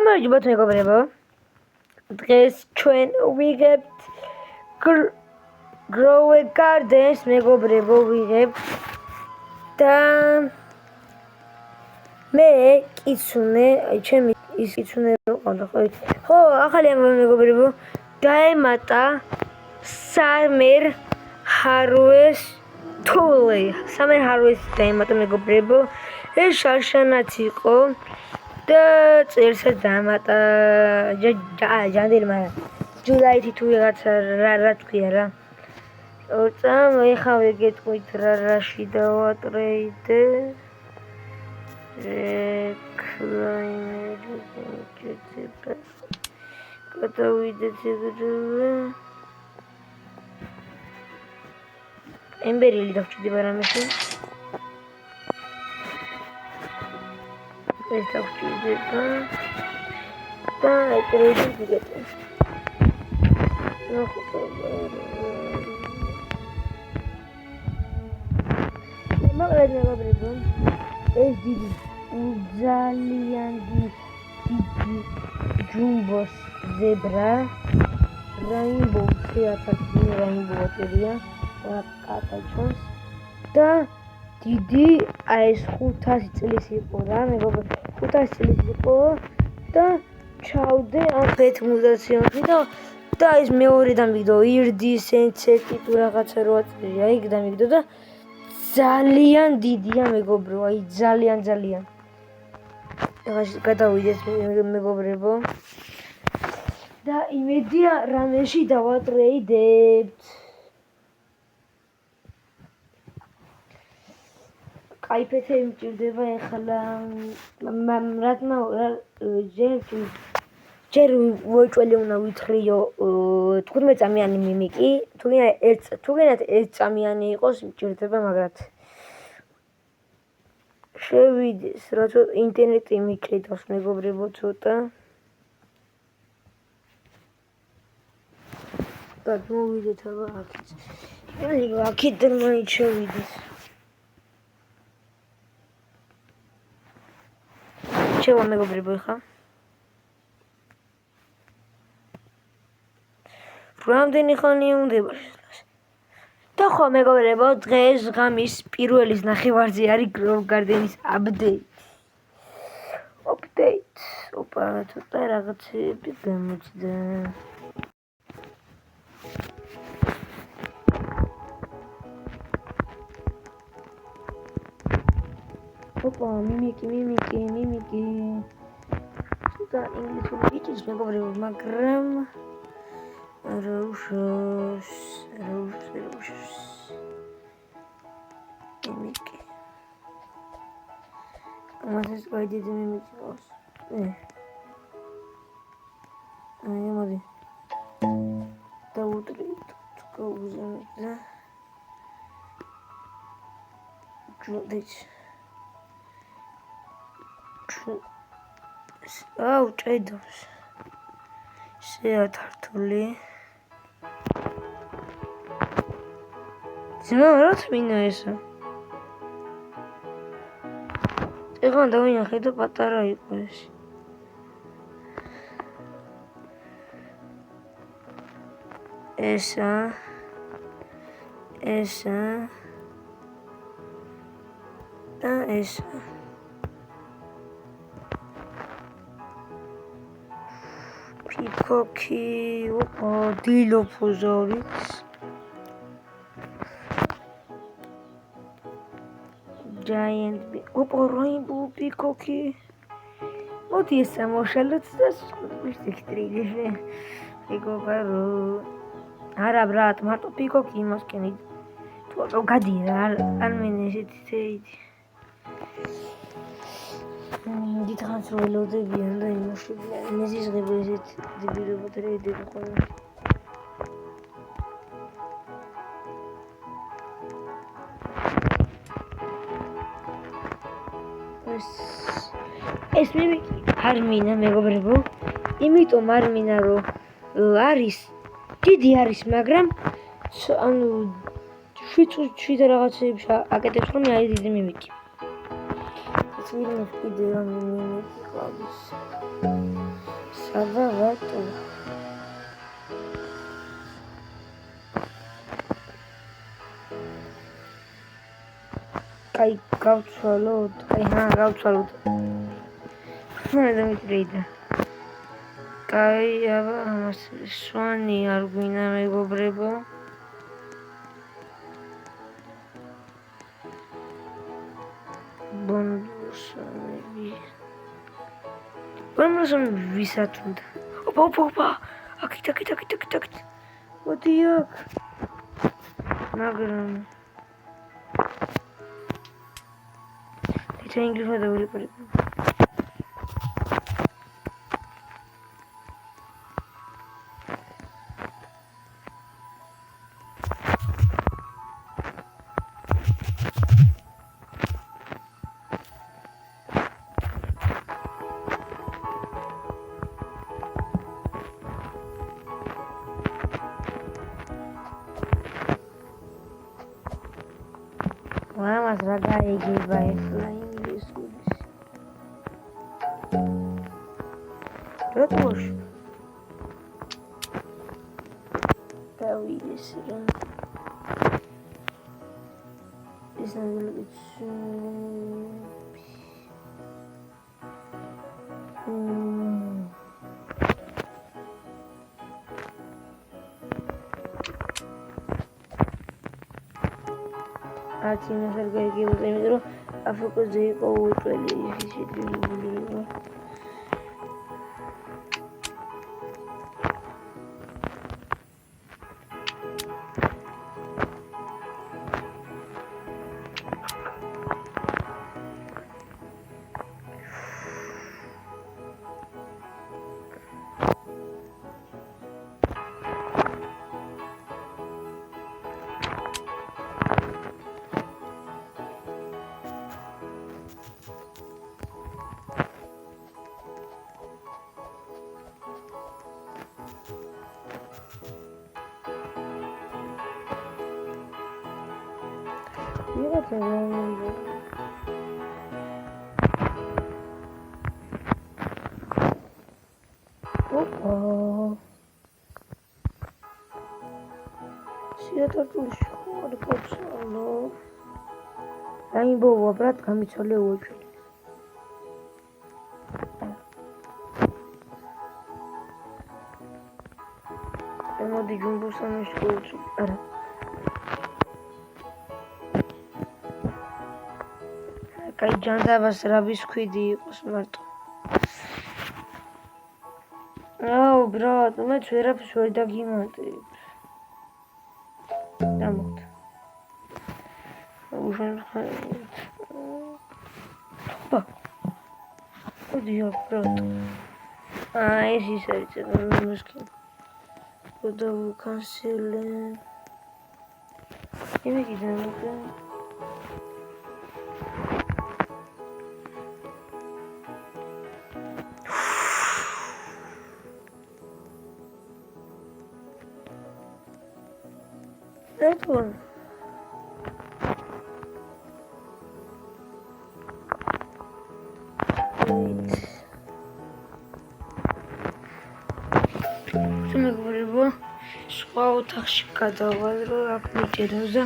გამარჯობათ მეგობრებო. დღეს ჩვენ ვიღებთ Grow a Gardens მეგობრებო ვიღებთ და მე კიცუნე, ჩემი ის კიცუნე რო ყავდა ხო ახალი ამბავი მეგობრებო დაემატა Summer Harvest Tool. Summer Harvest დაემატა მეგობრებო. ეს შარშანაც იყო და წერსაც დამატა ჯანდელი მაგრამ ჯულაითი თუ რაღაცა რა თქვია რა. წამ ეხლა ვეგეთქვით რაში დავატრეიდე. გადავიდეთ ეგრევე. ემბერილი დავჭირდება რამეში. ეს დავჭირდება და ტრეიდი ვიგეთე. მაგრამ მეგობრებო ეს დიდი ძალიან დიდი ჯუმბოს ზებრა რაინბოუ შეათაკი რაინბოუ წერია კატაჩოს და დიდი ეს 500 წლის იყო რა მეგობრებო 500 წლის იყო და ჩავდე ამ ბეთმუზაციონში და ის მეორე დამიგდო ირდის ენცეტი თუ რაღაცა როა წერია იქ დამიგდო და ძალიან დიდია მეგობრო აი ძალიან ეხლა გადავიდეთ მეგობრებო და იმედია რამეში დავატრეიდებთ კაიფეთე მჭირდება ეხლა რატმა ჯერ ვოჭველი უნდა ვითხრიო 15 წამიანი მიმიკი თუგენად 1 წამიანი იყოს მჭირდება მაგრამ შევიდეს როცა ინტერნეტი მიჭიდავს მეგობრებო ცოტა და მოვიდეთ აბა აქედან მაინც შევიდეს შევა მეგობრებო ხა რამდენი ხანია უნდება და ხო მეგობრებო დღეს ღამის პირველის ნახევარზე არის Grow Garden-ის აპდეიტი. ოპა ცოტა რაღაცები გამოჩნდა. ოპა მიმიკი ცოტა ინგლისური იწის მეგობრებო მაგრამ Roses. Mimiki. Mas vai de mimiki. Moדי. Tá outro que eu uso, né? ჭედავს. შეათართული. ზმაროთ მინდა ესა. ეხლა დავინახე და პატარა იყო ეს. ესა და ესა. პიკოკი, ოპა, დილოფოზორიც. Giant rainbow peacocky. What is a motion? Let's just Arabrat, Marto peacocky must can it. To Gadira, unmanaged state. The transfer loaded beyond the emotion. Mrs. revisit the beautiful trade. ეს მიმიკი არმინა მეგობრებო იმიტომ არმინა რომ არის დიდი არის მაგრამ ანუ შვიდ რაღაცებს აკეთებს რომ არის დიდი მიმიკი ეს ვინმე კიდე რომ მიმიკი ყავს საბავატო კაი გავცვალოთ გავცვალოთ დამიტრეიდა კაი აბა ამას სვანი არ გვინდა მეგობრებო ბონუსები ვისაც უნდა ოპა აქ მოდი აქ მაგრამ ეცა ინგლისურად ვილაპარაკო Vamos jogar aí que vai falar inglês. Todos. Tá o isso. Isso não é Aqui na sarga aqui eu tenho a focar de outro ali Rainbow брат გამიცვალე უჩვენე. მოდი ჯუმბოს ამიშკულს არა. კაი ჯანდაბას რა ბისქვიდი იყოს მარტო. აუ ბრატ, მე ვერაფერს ვერ დაგიმატებ. დამოხდა. Oddio, pronto. Sì, non lo schifo. Lo devo cancellare. E mi chiedono che... Ecco. სხვა ოთახში გადავალ რომ აქ მიჭირავს და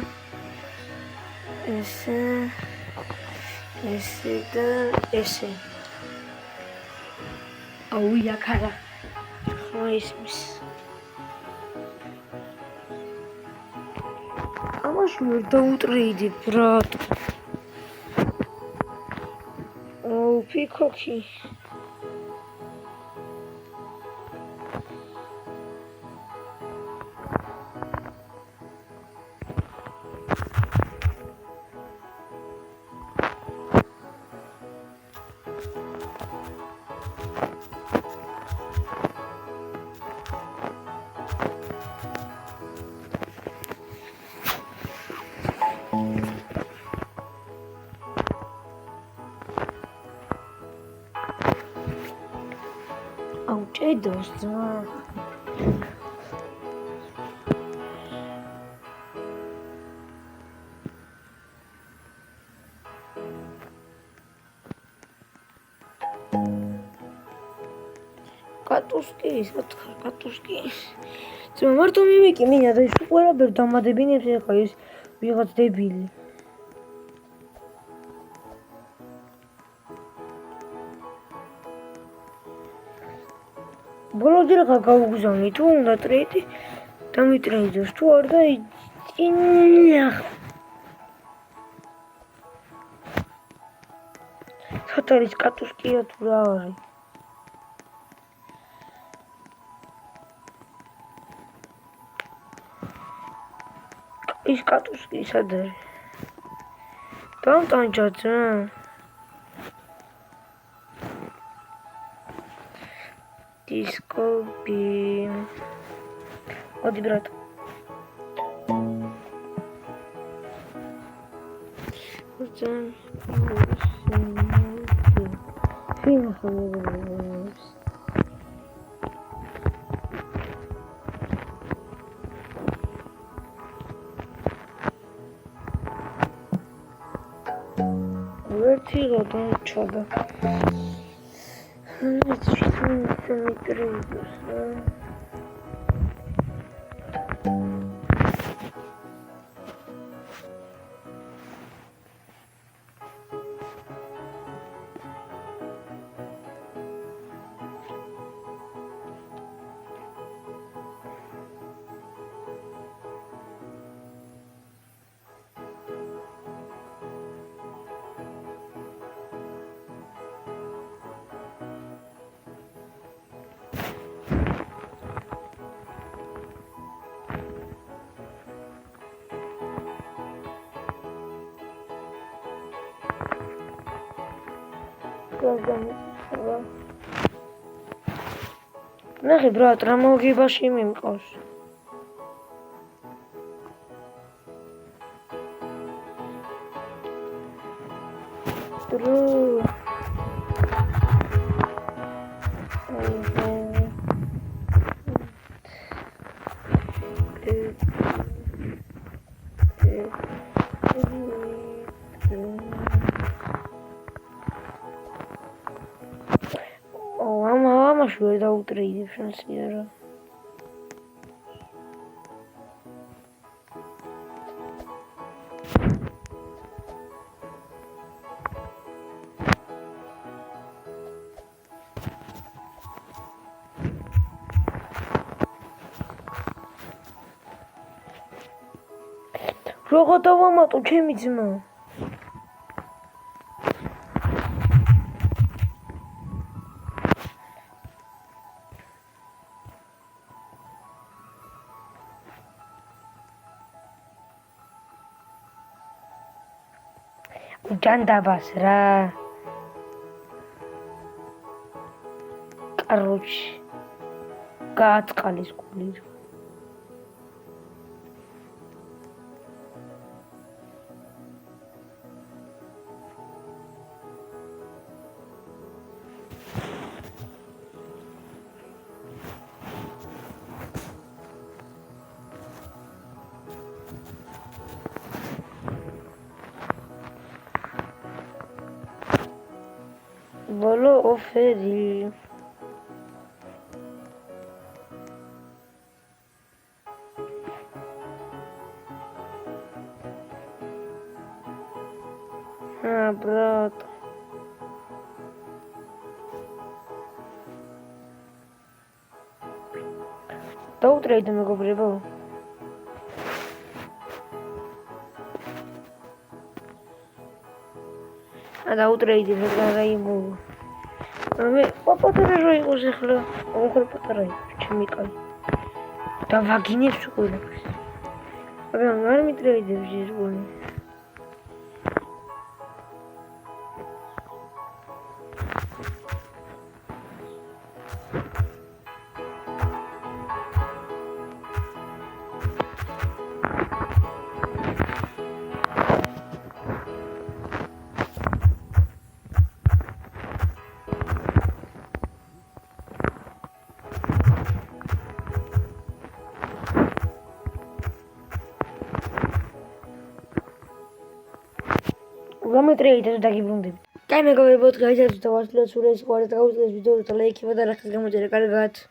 ესე და ესე აუ იაკარა ხო ისმის ამაში ვერ დაუტრეიდე ბრატ აუ პიკოკი Outdoors, კატუსკი, სათხარ კატუსკი. ძმა მარტო მივიკი მინდა და ის ყველაფერ დამადებინებს ეხლა ის ვიღაც დებილი. ბოლომდე რა გავუგზავნი თუ უნდა ტრეიდი დამიტრეიდოს თუ არ და ინახ სათარის კატუსკია თუ რა არის ის კატუსკი სად არის დამტანჯა ძმა Disco beam. Odi brat. Vertigo don't choda. Let's just metros. ნახე ბრატ, რა მოგებაში მიმყავს. დრო. Şöyle de ultraydı şanslıyorum. Rogotowa to czemu dzma? Jandabas ra. Короче. გააწყალეს გული. Bolo oferi. Брат. Დაუტრეიდე მეგობრებო. დაუტრეიდე რა იმო. მე პატარა რა იყოს ახლა. ოღონდ პატარა ჩემი კაი. და ვაგინებს ყველაფერს. მაგრამ არ მიტრეიდებს ეს გონი. გამეტრეიდე და გიბრუნდები. კაი მეგობრებო, დღეისათვის დავასრულეთ სულ ეს ყურადღებით, გავუძლებს ვიდეოს და ლაიქება და რახის გამოწერა კარგად.